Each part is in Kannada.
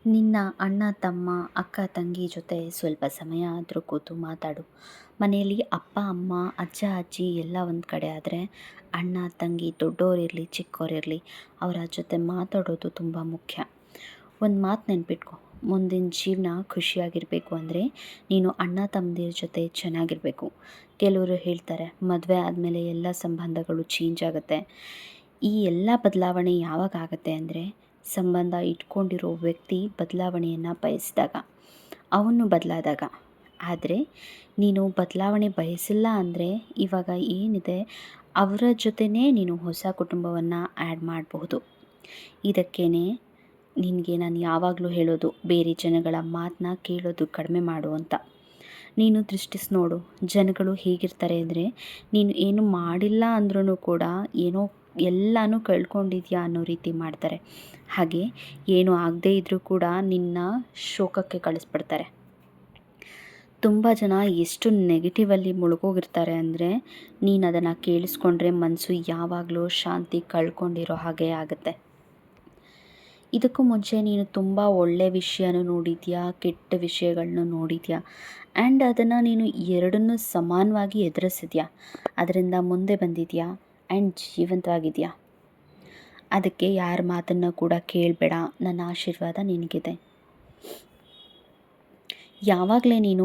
ನಿನ್ನ ಅಣ್ಣ ತಮ್ಮ ಅಕ್ಕ ತಂಗಿ ಜೊತೆ ಸ್ವಲ್ಪ ಸಮಯ ಆದರೂ ಕೂತು ಮಾತಾಡು. ಮನೆಯಲ್ಲಿ ಅಪ್ಪ ಅಮ್ಮ ಅಜ್ಜ ಅಜ್ಜಿ ಎಲ್ಲ ಒಂದು ಕಡೆ ಆದರೆ ಅಣ್ಣ ತಂಗಿ ದೊಡ್ಡೋರಿರಲಿ ಚಿಕ್ಕವರಿರಲಿ ಅವರ ಜೊತೆ ಮಾತಾಡೋದು ತುಂಬ ಮುಖ್ಯ. ಒಂದು ಮಾತು ನೆನ್ಪಿಟ್ಕೊ, ಮುಂದಿನ ಜೀವನ ಖುಷಿಯಾಗಿರಬೇಕು ಅಂದರೆ ನೀನು ಅಣ್ಣ ತಮ್ಮಂದಿರ ಜೊತೆ ಚೆನ್ನಾಗಿರಬೇಕು. ಕೆಲವರು ಹೇಳ್ತಾರೆ ಮದುವೆ ಆದಮೇಲೆ ಎಲ್ಲ ಸಂಬಂಧಗಳು ಚೇಂಜ್ ಆಗುತ್ತೆ. ಈ ಎಲ್ಲ ಬದಲಾವಣೆ ಯಾವಾಗ ಆಗುತ್ತೆ ಅಂದರೆ ಸಂಬಂಧ ಇಟ್ಕೊಂಡಿರೋ ವ್ಯಕ್ತಿ ಬದಲಾವಣೆಯನ್ನು ಬಯಸಿದಾಗ, ಅವನು ಬದಲಾದಾಗ. ಆದರೆ ನೀನು ಬದಲಾವಣೆ ಬಯಸಿಲ್ಲ ಅಂದರೆ ಇವಾಗ ಏನಿದೆ ಅವರ ಜೊತೆನೇ ನೀನು ಹೊಸ ಕುಟುಂಬವನ್ನು ಆ್ಯಡ್ ಮಾಡಬಹುದು. ಇದಕ್ಕೇ ನಿನಗೆ ನಾನು ಯಾವಾಗಲೂ ಹೇಳೋದು, ಬೇರೆ ಜನಗಳ ಮಾತನ್ನ ಕೇಳೋದು ಕಡಿಮೆ ಮಾಡು ಅಂತ. ನೀನು ದೃಷ್ಟಿಸಿ ನೋಡು, ಜನಗಳು ಹೇಗಿರ್ತಾರೆ ಅಂದರೆ ನೀನು ಏನು ಮಾಡಿಲ್ಲ ಅಂದ್ರೂ ಕೂಡ ಏನೋ ಎಲ್ಲನೂ ಕಳ್ಕೊಂಡಿದ್ಯಾ ಅನ್ನೋ ರೀತಿ ಮಾಡ್ತಾರೆ. ಹಾಗೆ ಏನು ಆಗದೇ ಇದ್ದರೂ ಕೂಡ ನಿನ್ನ ಶೋಕಕ್ಕೆ ಕಳಿಸ್ಬಿಡ್ತಾರೆ. ತುಂಬ ಜನ ಎಷ್ಟು ನೆಗೆಟಿವಲ್ಲಿ ಮುಳುಗೋಗಿರ್ತಾರೆ ಅಂದರೆ ನೀನು ಅದನ್ನು ಕೇಳಿಸ್ಕೊಂಡ್ರೆ ಮನಸ್ಸು ಯಾವಾಗಲೂ ಶಾಂತಿ ಕಳ್ಕೊಂಡಿರೋ ಹಾಗೆ ಆಗುತ್ತೆ. ಇದಕ್ಕೂ ಮುಂಚೆ ನೀನು ತುಂಬ ಒಳ್ಳೆ ವಿಷಯನೂ ನೋಡಿದ್ಯಾ, ಕೆಟ್ಟ ವಿಷಯಗಳನ್ನೂ ನೋಡಿದ್ಯಾ, ಆ್ಯಂಡ್ ಅದನ್ನು ನೀನು ಎರಡನ್ನೂ ಸಮಾನವಾಗಿ ಎದುರಿಸಿದ್ಯಾ. ಅದರಿಂದ ಮುಂದೆ ಬಂದಿದ್ಯಾ ಆ್ಯಂಡ್ ಜೀವಂತವಾಗಿದೆಯಾ. ಅದಕ್ಕೆ ಯಾರ ಮಾತನ್ನು ಕೂಡ ಕೇಳಬೇಡ. ನನ್ನ ಆಶೀರ್ವಾದ ನಿನಗಿದೆ. ಯಾವಾಗಲೇ ನೀನು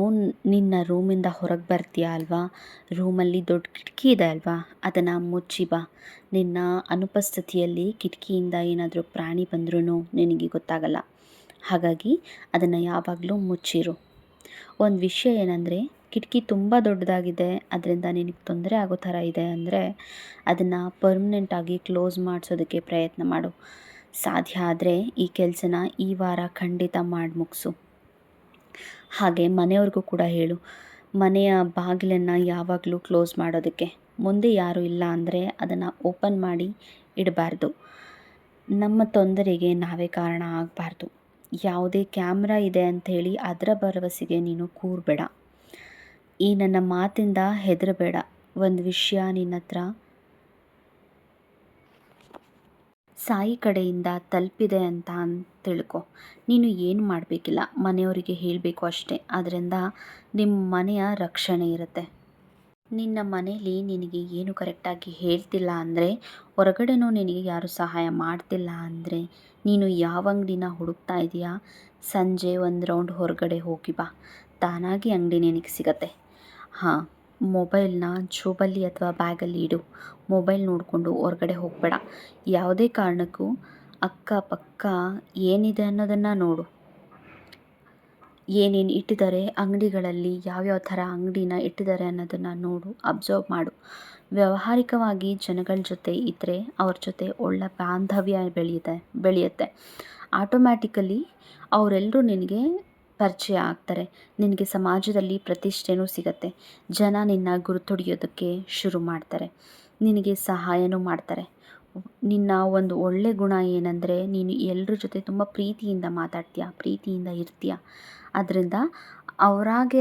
ನಿನ್ನ ರೂಮಿಂದ ಹೊರಗೆ ಬರ್ತೀಯ ಅಲ್ವಾ, ರೂಮಲ್ಲಿ ದೊಡ್ಡ ಕಿಟಕಿ ಇದೆ ಅಲ್ವಾ, ಅದನ್ನು ಮುಚ್ಚಿ ಬಾ. ನಿನ್ನ ಅನುಪಸ್ಥಿತಿಯಲ್ಲಿ ಕಿಟಕಿಯಿಂದ ಏನಾದರೂ ಪ್ರಾಣಿ ಬಂದ್ರೂ ನಿನಗೆ ಗೊತ್ತಾಗಲ್ಲ. ಹಾಗಾಗಿ ಅದನ್ನು ಯಾವಾಗಲೂ ಮುಚ್ಚಿರು. ಒಂದು ವಿಷಯ ಏನಂದರೆ, ಕಿಟಕಿ ತುಂಬ ದೊಡ್ಡದಾಗಿದೆ, ಅದರಿಂದ ನಿನಗೆ ತೊಂದರೆ ಆಗೋ ಥರ ಇದೆ ಅಂದರೆ ಅದನ್ನು ಪರ್ಮನೆಂಟಾಗಿ ಕ್ಲೋಸ್ ಮಾಡಿಸೋದಕ್ಕೆ ಪ್ರಯತ್ನ ಮಾಡು. ಸಾಧ್ಯ ಆದರೆ ಈ ಕೆಲಸನ ಈ ವಾರ ಖಂಡಿತ ಮಾಡಿ ಮುಗಿಸು. ಹಾಗೆ ಮನೆಯವ್ರಿಗೂ ಕೂಡ ಹೇಳು, ಮನೆಯ ಬಾಗಿಲನ್ನು ಯಾವಾಗಲೂ ಕ್ಲೋಸ್ ಮಾಡೋದಕ್ಕೆ. ಮುಂದೆ ಯಾರೂ ಇಲ್ಲ ಅಂದರೆ ಅದನ್ನು ಓಪನ್ ಮಾಡಿ ಇಡಬಾರ್ದು. ನಮ್ಮ ತೊಂದರೆಗೆ ನಾವೇ ಕಾರಣ ಆಗಬಾರ್ದು. ಯಾವುದೇ ಕ್ಯಾಮ್ರಾ ಇದೆ ಅಂಥೇಳಿ ಅದರ ಭರವಸೆಗೆ ನೀನು ಕೂರಬೇಡ. ಈ ನನ್ನ ಮಾತಿಂದ ಹೆದರಬೇಡ. ಒಂದು ವಿಷಯ ನಿನ್ನ ಹತ್ರ ಸಾಯಿ ಕಡೆಯಿಂದ ತಲುಪಿದೆ ಅಂತ ತಿಳ್ಕೊ. ನೀನು ಏನು ಮಾಡಬೇಕಿಲ್ಲ, ಮನೆಯವರಿಗೆ ಹೇಳಬೇಕು ಅಷ್ಟೇ. ಅದರಿಂದ ನಿಮ್ಮ ಮನೆಯ ರಕ್ಷಣೆ ಇರುತ್ತೆ. ನಿನ್ನ ಮನೇಲಿ ನಿನಗೆ ಏನು ಕರೆಕ್ಟಾಗಿ ಹೇಳ್ತಿಲ್ಲ ಅಂದರೆ, ಹೊರಗಡೆನೂ ನಿನಗೆ ಯಾರು ಸಹಾಯ ಮಾಡ್ತಿಲ್ಲ ಅಂದರೆ, ನೀನು ಯಾವ ಅಂಗಡಿನ ಹುಡುಕ್ತಾ ಇದೆಯಾ, ಸಂಜೆ ಒಂದು ರೌಂಡ್ ಹೊರಗಡೆ ಹೋಗಿ ಬಾ. ತಾನಾಗಿ ಅಂಗಡಿ ನಿನಗೆ ಸಿಗತ್ತೆ. ಹಾಂ, ಮೊಬೈಲ್ನ ಜೋಬಲ್ಲಿ ಅಥವಾ ಬ್ಯಾಗಲ್ಲಿ ಇಡು. ಮೊಬೈಲ್ ನೋಡಿಕೊಂಡು ಹೊರಗಡೆ ಹೋಗಬೇಡ. ಯಾವುದೇ ಕಾರಣಕ್ಕೂ ಅಕ್ಕಪಕ್ಕ ಏನಿದೆ ಅನ್ನೋದನ್ನು ನೋಡು. ಏನೇನು ಇಟ್ಟಿದ್ದಾರೆ ಅಂಗಡಿಗಳಲ್ಲಿ, ಯಾವ್ಯಾವ ಥರ ಅಂಗಡಿನ ಇಟ್ಟಿದ್ದಾರೆ ಅನ್ನೋದನ್ನು ನೋಡು, ಅಬ್ಸರ್ವ್ ಮಾಡು. ವ್ಯಾವಹಾರಿಕವಾಗಿ ಜನಗಳ ಜೊತೆ ಇದ್ದರೆ ಅವ್ರ ಜೊತೆ ಒಳ್ಳೆ ಬಾಂಧವ್ಯ ಬೆಳೆಯುತ್ತೆ. ಆಟೋಮ್ಯಾಟಿಕಲಿ ಅವರೆಲ್ಲರೂ ನಿನಗೆ ಪರಿಚಯ ಆಗ್ತಾರೆ. ನಿನಗೆ ಸಮಾಜದಲ್ಲಿ ಪ್ರತಿಷ್ಠೆನೂ ಸಿಗತ್ತೆ. ಜನ ನಿನ್ನ ಗುರುತೊಡೆಯೋದಕ್ಕೆ ಶುರು ಮಾಡ್ತಾರೆ, ನಿನಗೆ ಸಹಾಯನೂ ಮಾಡ್ತಾರೆ. ನಿನ್ನ ಒಂದು ಒಳ್ಳೆ ಗುಣ ಏನಂದರೆ, ನೀನು ಎಲ್ಲರ ಜೊತೆ ತುಂಬ ಪ್ರೀತಿಯಿಂದ ಮಾತಾಡ್ತೀಯ, ಪ್ರೀತಿಯಿಂದ ಇರ್ತೀಯ. ಅದರಿಂದ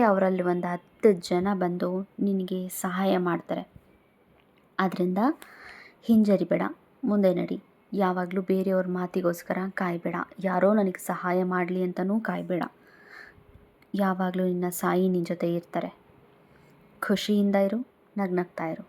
ಅವರಲ್ಲಿ ಒಂದು 10 ಜನ ಬಂದು ನಿನಗೆ ಸಹಾಯ ಮಾಡ್ತಾರೆ. ಆದ್ದರಿಂದ ಹಿಂಜರಿಬೇಡ, ಮುಂದೆ ನಡಿ. ಯಾವಾಗಲೂ ಬೇರೆಯವ್ರ ಮಾತಿಗೋಸ್ಕರ ಕಾಯಬೇಡ. ಯಾರೋ ನನಗೆ ಸಹಾಯ ಮಾಡಲಿ ಅಂತಲೂ ಕಾಯಬೇಡ. ಯಾವಾಗಲೂ ನಿನ್ನ ಸಾಯಿ ನಿನ್ನ ಜೊತೆ ಇರ್ತಾರೆ. ಖುಷಿಯಿಂದ ಇರು, ನಗ್ನಗ್ತಾ ಇರು.